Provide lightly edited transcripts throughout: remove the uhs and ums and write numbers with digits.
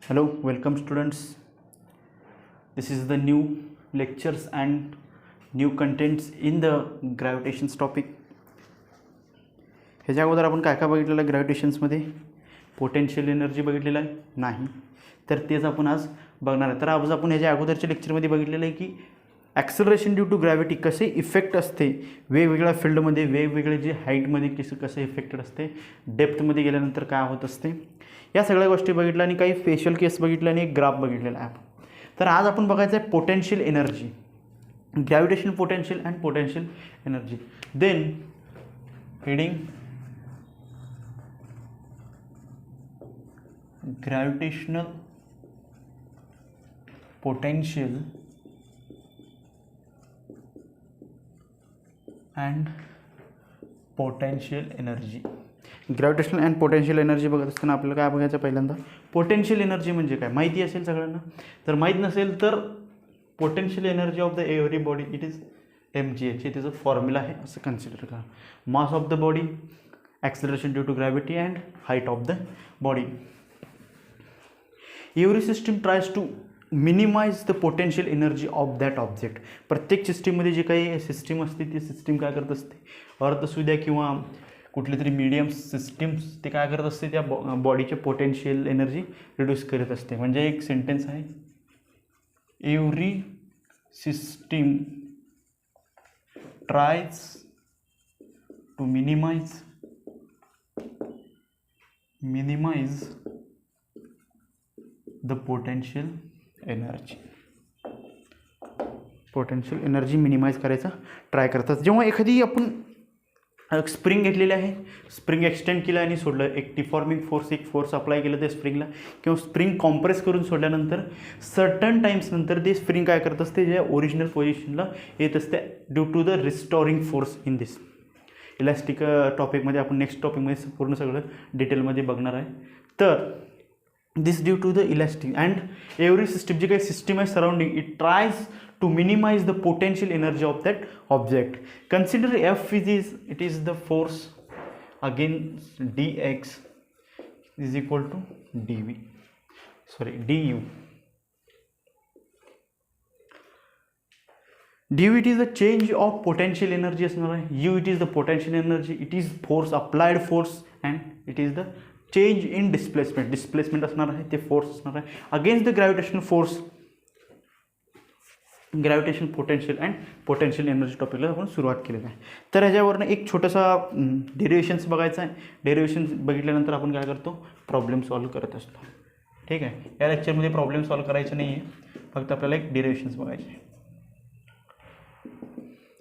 Hello, welcome students. This is the new lectures and new contents in the gravitations topic. ह्याच्या अगोदर आपण काय काय बघितलेलं आहे ग्रॅव्हिटेशन्समध्ये? पोटेन्शियल एनर्जी बघितलेलं आहे नाही, तर तेच आपण आज बघणार आहे. तर आज आपण ह्याच्या अगोदरच्या लेक्चरमध्ये बघितलेलं आहे की ॲक्सलरेशन ड्यू टू ग्रॅव्हिटी कसे इफेक्ट असते वेगवेगळ्या फील्डमध्ये, वेगवेगळे जे हाईटमध्ये कसं इफेक्टेड असते, डेप्थमध्ये गेल्यानंतर काय होत असते, या सगळ्या गोष्टी बघितल्या आणि काही स्पेशल केस बघितल्या आणि एक ग्राफ बघितलेला आहे. तर आज आपण बघायचं आहे potential energy, gravitation potential and potential energy. Then heading gravitational potential and potential energy. Gravitational and potential energy बघत असताना आपल्याला काय बघायचं, पहिल्यांदा पोटेन्शियल एनर्जी म्हणजे काय माहिती असेल सगळ्यांना. तर माहीत नसेल तर potential energy of the every body it is mgh. त्याचं फॉर्म्युला आहे असं कन्सिडर करा. Mass of the body, acceleration due to gravity and height of the body. Every system tries to minimize the potential energy of that object. प्रत्येक सिस्टीममध्ये जे काही system असते ती सिस्टीम काय करत असते, अर्थ असू द्या किंवा कुठली तरी मीडियम सिस्टीम्स, ते काय करत असते त्या बॉडीचे पोटेन्शियल एनर्जी रिड्यूस करत असते. म्हणजे एक सेंटेन्स आहे, every system tries to minimize the potential energy. Potential energy minimize करायचा ट्राय करतात. जेव्हा एखादी आपण स्प्रिंग घेतलेली आहे, स्प्रिंग एक्सटेंड केलं आणि सोडलं, एक डिफॉर्मिंग फोर्स, एक फोर्स अप्लाय केलं त्या स्प्रिंगला, किंवा स्प्रिंग कॉम्प्रेस करून सोडल्यानंतर सर्टन टाईम्स नंतर ते स्प्रिंग काय करत असते, ज्या ओरिजिनल पोझिशनला येत असते due to the restoring force in this. Elastic टॉपिकमध्ये आपण नेक्स्ट टॉपिकमध्ये पूर्ण सगळं डिटेलमध्ये बघणार आहे. तर this due to the elastic and every system, जी काही सिस्टीम आहे surrounding, it tries to minimize the potential energy of that object. Consider F it is the force against dx is equal to du. du it is the change of potential energy असणार आहे. u it is the potential energy, it is force, applied force, and it is the change in displacement असणार आहे, ते force असणार आहे against the gravitational force. Gravitation potential and potential energy टॉपिकला आपण सुरुवात केलेली आहे. तर ह्याच्यावरनं एक छोटासा डेरिव्हेशन्स बघायचा आहे. डेरिव्हेशन्स बघितल्यानंतर आपण काय करतो, प्रॉब्लेम सॉल्व्ह करत असतो. ठीक आहे, या लेक्चरमध्ये प्रॉब्लेम सॉल्व्ह करायचे नाही आहे, फक्त आपल्याला एक डेरिव्हेशन्स बघायचे आहे.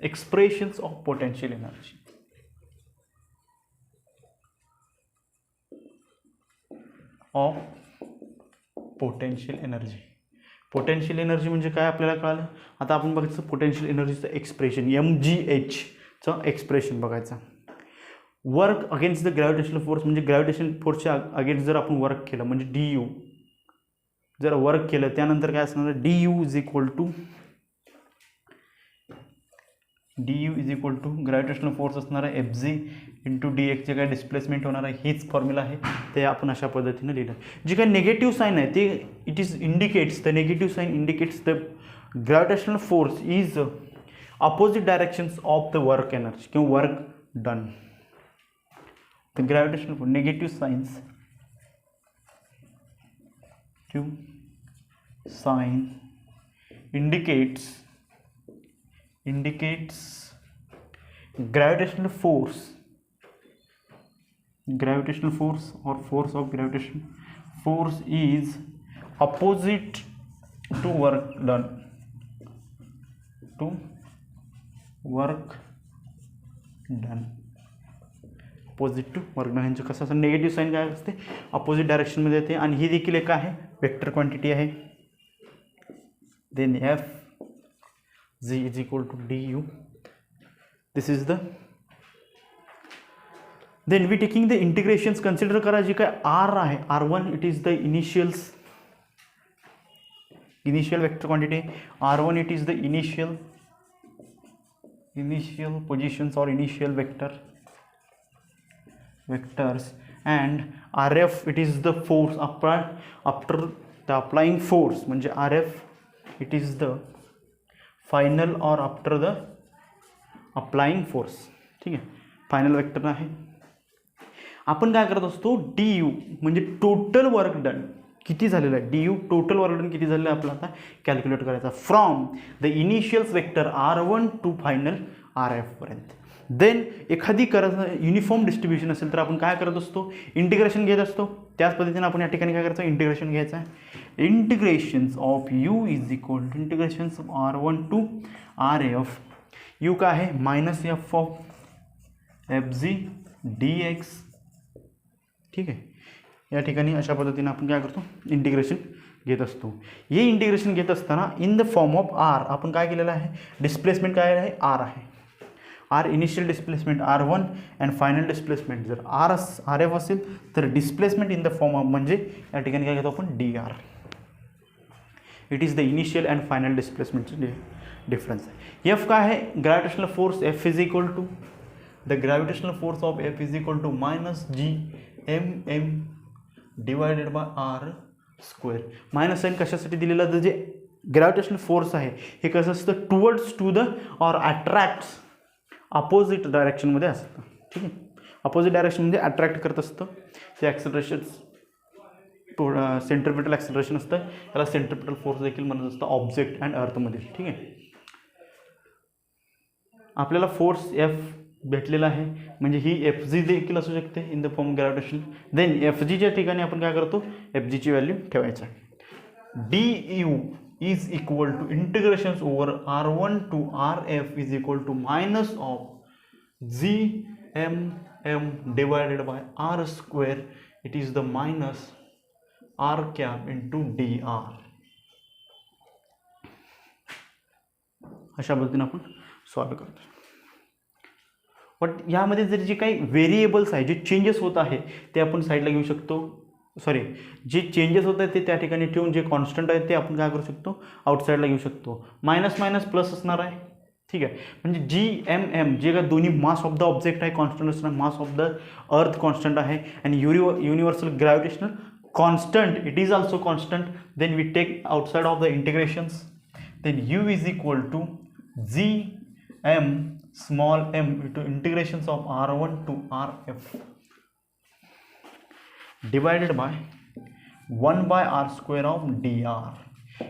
Expressions of potential energy. Of potential energy. Potential energy म्हणजे काय आपल्याला कळालं. आता आपण बघायचं पोटेन्शियल एनर्जीचं एक्सप्रेशन, mgh एक्सप्रेशन बघायचं. Work against the gravitational force, म्हणजे ग्रॅव्हिटेशनल फोर्सच्या अगेन्स्ट जर आपण वर्क केलं, म्हणजे du जर वर्क केलं, त्यानंतर काय असणार, du is equal to gravitational force असणार आहे fg इंटू dx. जे काय डिस्प्लेसमेंट होणार आहे हीच फॉर्म्युला आहे, ते आपण अशा पद्धतीनं लिहिलं. जी काही नेगेटिव्ह साईन आहे ते it is indicates, the negative sign indicates the gravitational force is opposite directions of the work energy किंवा work done. The gravitational negative signs indicates gravitational force or force of gravitation force is opposite to work done. Opposite to work done ह्यांचं कसं असं negative sine काय असते, opposite डायरेक्शनमध्ये येते, आणि ही देखील एक आहे वेक्टर क्वांटिटी आहे. Then F g is equal to du. This is the, then we taking the integrations. consider करा जी काय r आहे, r1 it is the initial vector quantity, r1 it is the initial positions or initial vectors, and rf it is the force after the applying force म्हणजे R F, it is the final or after the applying force. ठीक आहे, final vector आहे. आपण काय करत असतो, D U म्हणजे total work done किती झालेलं आहे, D U total work done किती झालेलं आहे आपलं आता कॅल्क्युलेट करायचा from the initials vector R1 to final R F पर्यंत. देन एखादी युनिफॉर्म डिस्ट्रीब्युशन असेल तर आपण काय करत असतो, इंटिग्रेशन घेत असतो. त्याच पद्धतीने आपण या ठिकाणी काय करायचं, इंटिग्रेशन घ्यायचं आहे. Integrations of U is equal to integrations of R1 to R F. U काय आहे, minus F of F G D X. ठीक आहे, या ठिकाणी अशा पद्धतीने आपण काय करतो, इंटिग्रेशन घेत असतो. हे इंटिग्रेशन घेत असताना in the form of R आपण काय केलेलं आहे, डिस्प्लेसमेंट काय आहे, आर आहे. R initial displacement R1 and final displacement जर आर एफ असेल तर displacement in the form of म्हणजे या ठिकाणी काय घेतो आपण, D R. It is the initial and final डिस्प्लेसमेंटचे डिफरन्स. एफ काय आहे, gravitational force F is equal to the gravitational force of F is equal to minus G M M divided by R square. Minus sign कशासाठी दिलेलं, तर जे gravitational force आहे हे कसं असतं, towards to the or attracts opposite डायरेक्शनमध्ये असतं. ठीक आहे, अपोजिट डायरेक्शनमध्ये अट्रॅक्ट करत असतं. ते ॲक्सेलरेशन्स सेंट्रिपिटल ॲक्सेलरेशन असतं, त्याला सेंट्रिपिटल फोर्स देखील म्हणत असतं ऑब्जेक्ट अँड अर्थमध्ये. ठीक आहे, आपल्याला फोर्स एफ भेटलेला आहे म्हणजे ही एफ जी देखील असू शकते in the form gravitation. Then F जीच्या ठिकाणी आपण काय करतो, एफ जीची व्हॅल्यू ठेवायचं. D U is equal to integrations over R1 to RF is equal to minus of G M M divided by R square. It is the minus R cap into dr. अशा पद्धतीने आपण solve करतो. But यामध्ये जर जे काही variables आहे, जे चेंजेस होत आहे ते आपण साईडला घेऊ शकतो. सॉरी, जे चेंजेस होत आहेत ते त्या ठिकाणी ठेवून जे कॉन्स्टंट आहेत ते आपण काय करू शकतो, आउटसाईडला घेऊ शकतो. मायनस मायनस प्लस असणार आहे. ठीक आहे, म्हणजे जी एम एम जे काय दोन्ही मास ऑफ द ऑब्जेक्ट आहे कॉन्स्टंट असणार, mass of the earth constant आहे आणि universal gravitational constant it is also constant. Then we take outside of the integrations. Then U is equal to G M small M to integrations of R1 to R F divided by 1 by R square of D R.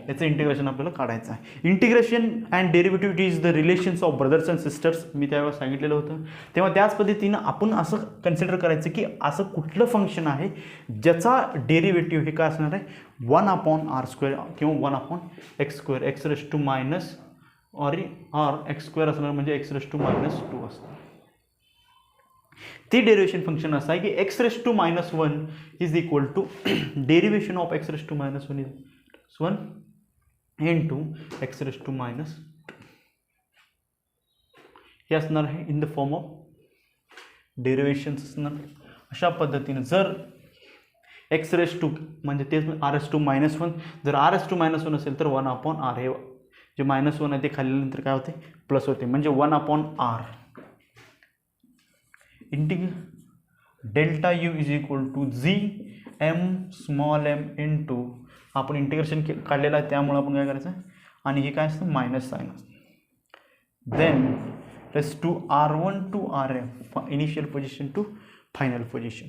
याचं integration आपल्याला काढायचं आहे. Integration and derivative is the relations of brothers and sisters मी त्यावेळेस सांगितलेलं होतं. तेव्हा त्याच पद्धतीनं आपण असं कन्सिडर करायचं की असं कुठलं फंक्शन आहे ज्याचा डेरिव्हेटिव्ह हे काय असणार आहे, 1 अपॉन आर स्क्वेअर किंवा 1 upon X square, X raise to minus or X square असणार म्हणजे एक्स रेस टू मायनस 2 असणार. ते डेरिव्हेशन फंक्शन असं आहे की X raise to minus 1 is equal to derivation of X raise to minus 1 is 1 into X raise to minus 2. हे असणार आहे in the form of derivations असणार. अशा पद्धतीने जर एक्स रेस टू म्हणजे तेच आर एस टू मायनस 1, जर आर एस टू मायनस 1 असेल तर 1 अपॉन आर, हे जे मायनस 1 आहे ते खाल्ल्यानंतर काय होते, प्लस होते म्हणजे 1 upon R. Delta U is equal to G M small M into आपण इंटिग्रेशन काढलेलं आहे त्यामुळे आपण काय करायचं आणि हे काय असतं मायनस साईन असतं. Then raise to R1 to R F initial position to final position.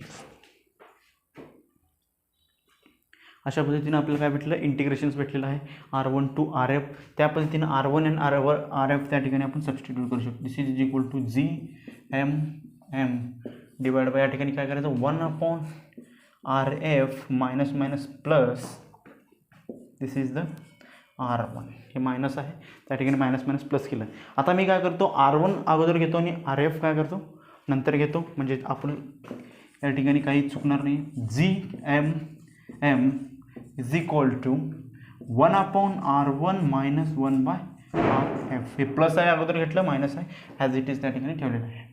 अशा पद्धतीने आपल्याला काय भेटलं, इंटिग्रेशन्स भेटलेलं आहे R1 टू आर एफ. त्या पद्धतीने R1 अँड आर एफ त्या ठिकाणी आपण सबस्टिट्यूट करू शकतो. This is equal to G M M divide by या ठिकाणी काय करायचं 1 upon R F minus minus plus this is the R1. हे मायनस आहे त्या ठिकाणी मायनस मायनस प्लस केलं. आता मी काय करतो, R1 अगोदर घेतो आणि आर एफ काय करतो नंतर घेतो म्हणजे आपण या ठिकाणी काही चुकणार नाही. G M M is equal to 1 upon R1 minus 1 by R F. हे प्लस आहे अगोदर घेतलं, मायनस आहे ॲज इट इज त्या ठिकाणी ठेवलेलं आहे.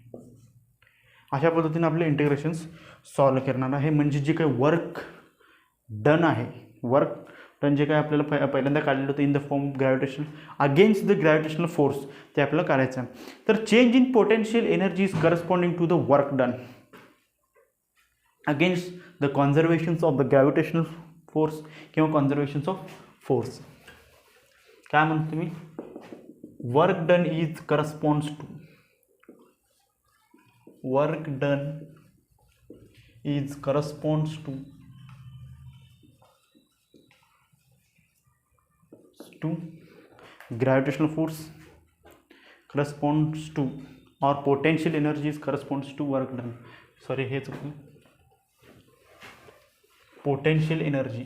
अशा पद्धतीने आपले इंटिग्रेशन्स सॉल्व करणार आहे. म्हणजे जे काही वर्क डन आहे, वर्क डन जे काय आपल्याला पहिल्यांदा काढलेलं होतं in the form gravitation against the gravitational force ते आपल्याला करायचं आहे. तर change in potential energy is corresponding to the work done against the conservations of the gravitational force किंवा कॉन्झर्वेशन्स ऑफ फोर्स. काय म्हणतो तुम्ही, work done is corresponds to, work done is corresponds to gravitational force corresponds to, or potential energy is corresponds to work done. Sorry, हे चुकलं. Potential energy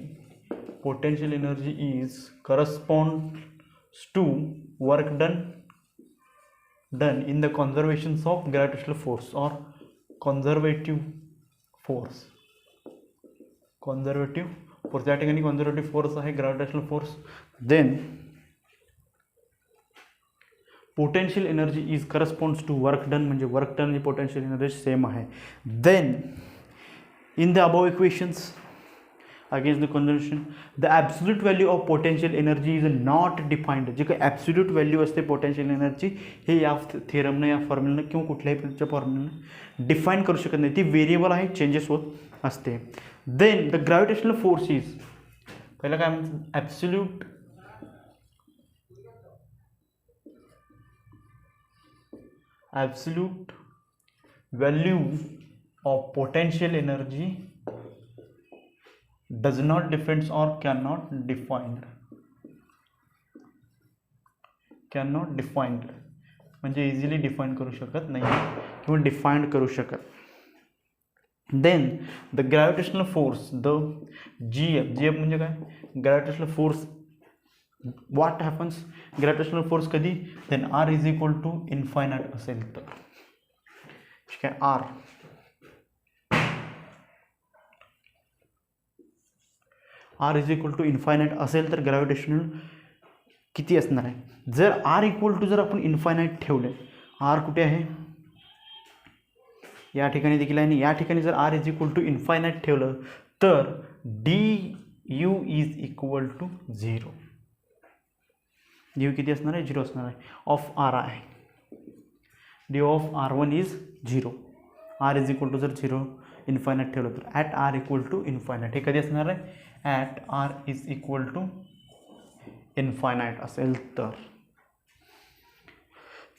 is corresponds to work done in the conservations of gravitational force or conservative force. त्या ठिकाणी conservative force आहे gravitational force. Then potential energy is corresponds to work done, म्हणजे work done आणि potential energy same आहे. Then in the above equations against the conservation, the absolute value of potential energy is not defined. जे काही absolute value असते potential energy हे या थेरमनं या फॉर्म्युलानं किंवा कुठल्याही फॉर्म्युलानं डिफाईन करू शकत नाही, ती व्हेरिएबल आहे, चेंजेस होत असते. Then the gravitational force is, पहिला काय म्हणतात, absolute value of potential energy does not depend or cannot defined म्हणजे इझिली डिफाईन करू शकत नाही किंवा डिफाईन करू शकत. Then the gravitational force, the GF म्हणजे काय, gravitational force, what happens, gravitational force कधी, then R is equal to infinite असेल तर, ठीक आहे, R is equal to infinite असेल तर ग्रॅव्हिटेशनल किती असणार आहे. जर R इक्वल टू, जर आपण इन्फायनाईट ठेवले, R कुठे आहे, या ठिकाणी देखील आहे, आणि या ठिकाणी जर R is equal to infinite ठेवलं तर du इज इक्वल टू 0. ड्यू किती असणार आहे, 0 असणार आहे, ऑफ R आहे. ड्यू of R1 is 0. R is equal to जर 0 इन्फायनाईट ठेवलं तर at R equal to infinite, हे कधी असणार आहे, at R is equal to infinite असेल तर.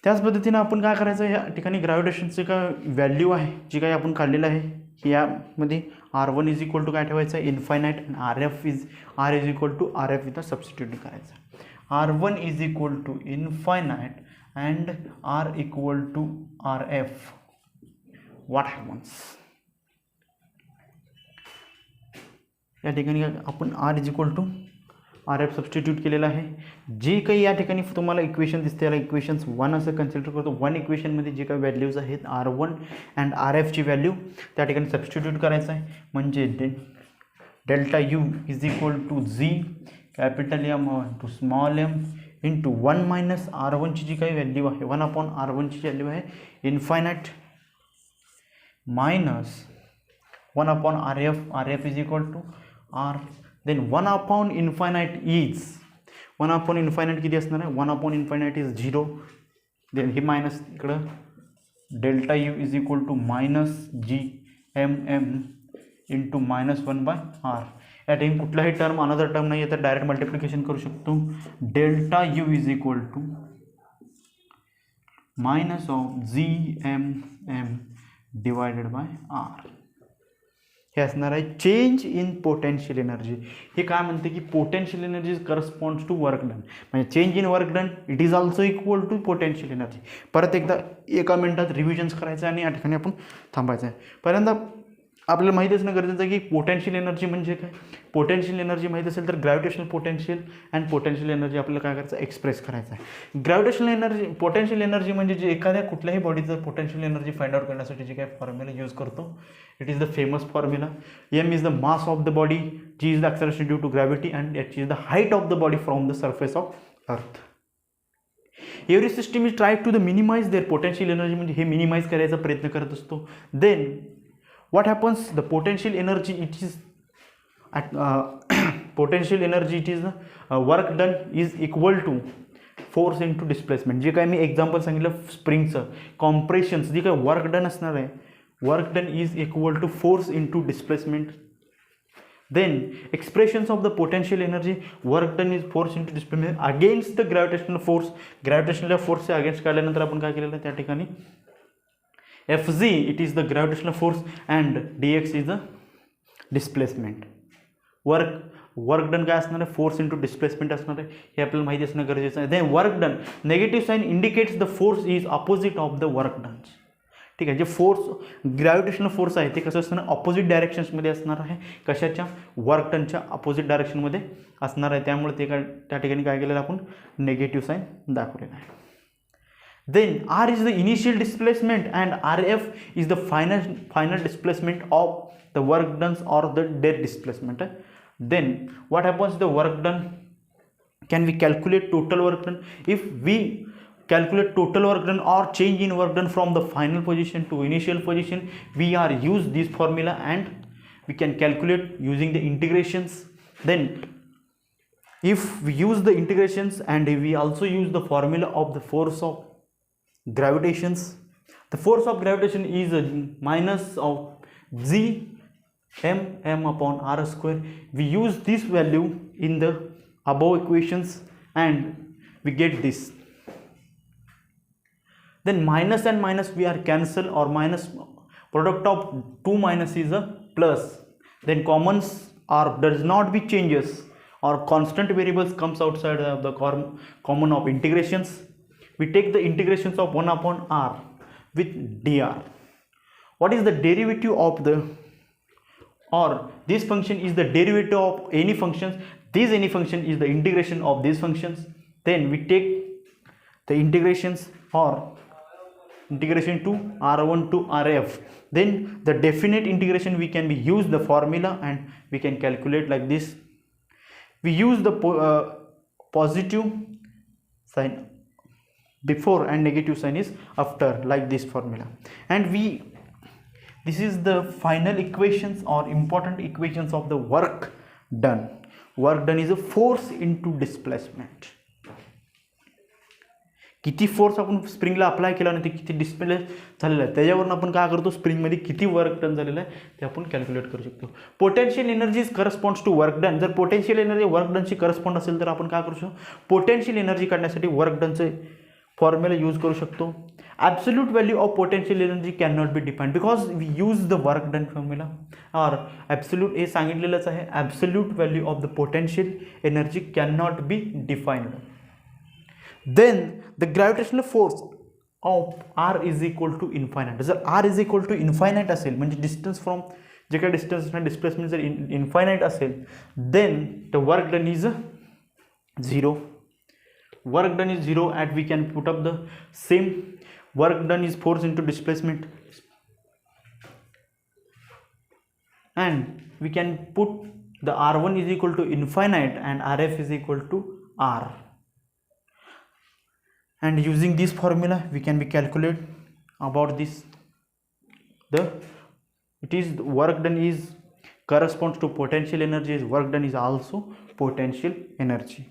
त्याच पद्धतीनं आपण काय करायचं, या ठिकाणी ग्रॅव्हिटेशनची काय व्हॅल्यू आहे जी काही आपण काढलेलं आहे, यामध्ये R1 इज इक्वल टू काय ठेवायचं आहे, इन्फायनाईट, आणि R is equal to RF इथं सबस्टिट्यूट करायचं. R1 is equal to infinite and R equal to RF. What happens? या ठिकाणी आपण R is equal to RF substitute केलेलं आहे. जे काही या ठिकाणी तुम्हाला इक्वेशन दिसते याला इक्वेशन्स 1 असं कन्सिडर करतो. 1 इक्वेशनमध्ये जे काही व्हॅल्यूज आहेत R1 अँड RFची व्हॅल्यू त्या ठिकाणी सबस्टिट्यूट करायचं आहे. म्हणजे delta U is equal to Z capital M to small m into 1 minus R1ची जी काही व्हॅल्यू आहे 1 अपॉन R1ची व्हॅल्यू आहे infinite minus 1 upon RF is equal to R. Then 1 upon infinite is 1 upon infinite किती असणार आहे 1 अपॉन इन्फायनाईट इज 0. देन ही मायनस इकडं delta U is equal to minus GMM into minus 1/R. या ठिकाणी कुठलाही टर्म अनदर टर्म नाही आहे तर डायरेक्ट मल्टिप्लिकेशन करू शकतो. Delta U is equal to minus of GMM divided by R. हे असणार आहे चेंज इन पोटेन्शियल एनर्जी. हे काय म्हणते की potential energy corresponds to work done, म्हणजे change in work done it is also equal to potential energy. परत एकदा एका मिनिटात रिव्हिजन्स करायचं आणि या ठिकाणी आपण थांबायचं आहे. पहिल्यांदा आपल्याला माहिती असणं गरजेचं आहे की पोटेन्शियल एनर्जी म्हणजे काय. पोटेन्शियल एनर्जी माहीत असेल तर gravitational potential and potential energy आपल्याला काय करायचं एक्सप्रेस करायचं आहे. ग्रॅव्हिटेशनल एनर्जी पोटेन्शियल एनर्जी म्हणजे जे एखाद्या कुठल्याही बॉडीचं पोटेन्शियल एनर्जी फाइंड आउट करण्यासाठी जे काही फॉर्म्युला यूज करतो it is the famous formula. M is the mass of the body, G is the acceleration due to gravity and H is the height of the body from the surface of earth. Every system is try to the minimize their potential energy, म्हणजे हे minimize करायचा प्रयत्न करत असतो. Then what happens, the potential energy it is at potential energy it is work done is equal to force into displacement. जे काय मी example सांगितलं स्प्रिंगचं कॉम्प्रेशन्स जे काय वर्क डन असणार आहे work done is equal to force into displacement. Then expressions of the potential energy, work done is force into displacement against the gravitational force. Gravitational force say against काढल्यानंतर आपण काय केलेलं आहे त्या ठिकाणी Fg it is the gravitational force and dx is the displacement. Work done काय असणार आहे, फोर्स इंटू डिस्प्लेसमेंट असणार आहे, हे आपल्याला माहिती असणं गरजेचं आहे. Then work done, negative sign indicates the force is opposite of the work done. ठीक आहे, जे फोर्स ग्रॅव्हिटेशनल फोर्स आहे ते कसं असणार, ऑपोजिट डायरेक्शन्समध्ये असणार आहे. कशाच्या, वर्क डनच्या ऑपोजिट डायरेक्शनमध्ये असणार आहे. त्यामुळे ते काय त्या ठिकाणी काय केलेलं आपण नेगेटिव्ह साईन दाखवलेलं आहे. Then R is the initial displacement and RF is the final displacement of the work done or the dead displacement. Then what happens, the work done, can we calculate total work done? If we calculate total work done or change in work done from the final position to initial position, we are use this formula and we can calculate using the integrations. Then if we use the integrations and we also use the formula of the force of gravitations, the force of gravitation is a minus of g m upon r square. We use this value in the above equations and we get this. Then minus and minus we are cancel, or minus product of two minus is a plus. Then commons are does not be changes or constant variables comes outside of the common of integrations. We take the integrations of 1 upon r with dr. What is the derivative of the, or this function is the derivative of any functions. This any function is the integration of these functions. Then we take the integrations or integration to r1 to rf. Then the definite integration we can be use the formula and we can calculate like this. We use the positive sign before and negative sign is after, like this formula. And this is the final equations or important equations of the work done. Work done is a force into displacement. किती force आपण स्प्रिंगला apply केला आणि ते किती displace झालेलं आहे त्याच्यावरून आपण काय करतो, स्प्रिंगमध्ये किती वर्क डन झालेलं आहे ते आपण कॅल्क्युलेट करू शकतो. Potential energy corresponds to work done. जर पोटेन्शियल एनर्जी वर्क डनशी करस्पॉन्ड असेल तर आपण काय करू शकतो, पोटेन्शियल एनर्जी काढण्यासाठी वर्क डनचे फॉर्म्युला यूज करू शकतो. Absolute value of potential energy can not be defined because we use the work done formula. Or absolute हे सांगितलेलंच आहे, absolute value of the potential energy can not be defined. Then the gravitational force of r is equal to infinite. जर r is equal to infinite असेल, म्हणजे distance from जे काही distance displacement जर infinite असेल, then the work done is 0. Work done is 0 and we can put up the same work done is force into displacement, and we can put the r1 is equal to infinite and rf is equal to r. And using this formula we can be calculate about this. It is work done is corresponds to potential energy, is work done is also potential energy.